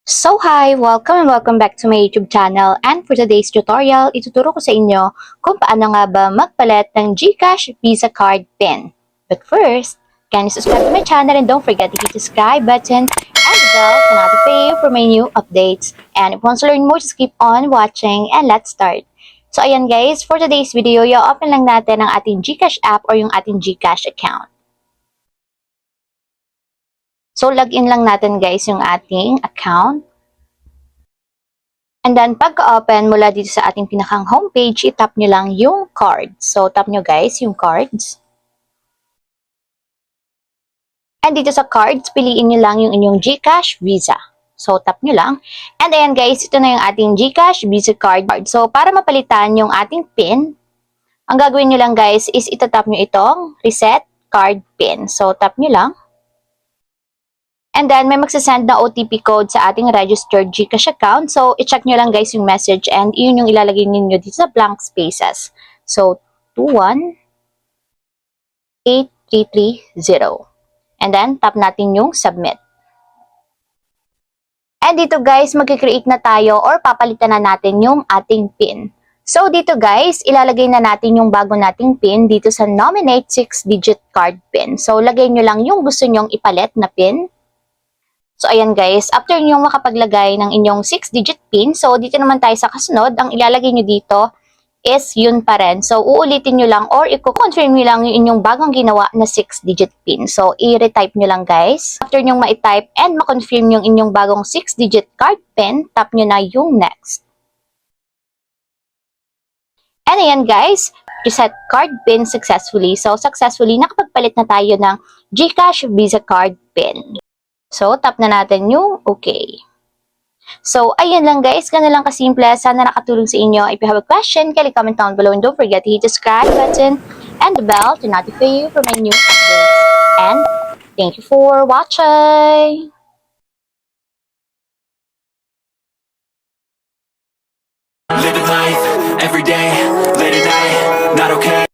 So hi! Welcome and welcome back to my YouTube channel, and for today's tutorial, ituturo ko sa inyo kung paano nga ba magpalit ng GCash Visa Card PIN. But first, can you subscribe to my channel and don't forget to hit the subscribe button and the bell to notify you for my new updates. And if you want to learn more, just keep on watching and let's start. So ayan guys, for today's video, i-open lang natin ang ating GCash app or yung ating GCash account. So login lang natin guys yung ating account. And then, pagka-open mula dito sa ating pinakang homepage, itap nyo lang yung cards. So, tap nyo guys yung cards. And dito sa cards, piliin nyo lang yung inyong GCash Visa. So, tap nyo lang. And ayan guys, ito na yung ating GCash Visa Card. So, para mapalitan yung ating PIN, ang gagawin nyo lang guys is itatap nyo itong Reset Card PIN. So, tap nyo lang. And then, may magsasend na OTP code sa ating registered GCash account. So, i-check nyo lang guys yung message and yun yung ilalagay ninyo dito sa blank spaces. So, 2183330. And then, tap natin yung submit. And dito guys, mag-create na tayo or papalitan na natin yung ating PIN. So, dito guys, ilalagay na natin yung bago nating PIN dito sa Nominate 6-digit card PIN. So, lagay nyo lang yung gusto nyong ipalit na PIN. So, ayan guys, after nyo makapaglagay ng inyong 6-digit PIN, so dito naman tayo sa kasunod, ang ilalagay nyo dito is yun pa rin. So, uulitin nyo lang or i-confirm nyo lang yung inyong bagong ginawa na 6-digit PIN. So, i-retype nyo lang guys. After nyo ma-type and ma-confirm yung inyong bagong 6-digit card PIN, tap nyo na yung next. And ayan guys, reset card PIN successfully. So, successfully nakapagpalit na tayo ng GCash Visa Card PIN. So, tap na natin yung okay. So, ayun lang guys. Ganun lang kasimple. Sana nakatulong sa inyo. If you have a question, kindly comment down below and don't forget to hit the subscribe button and the bell to notify you for my new updates. And thank you for watching! Living life, every day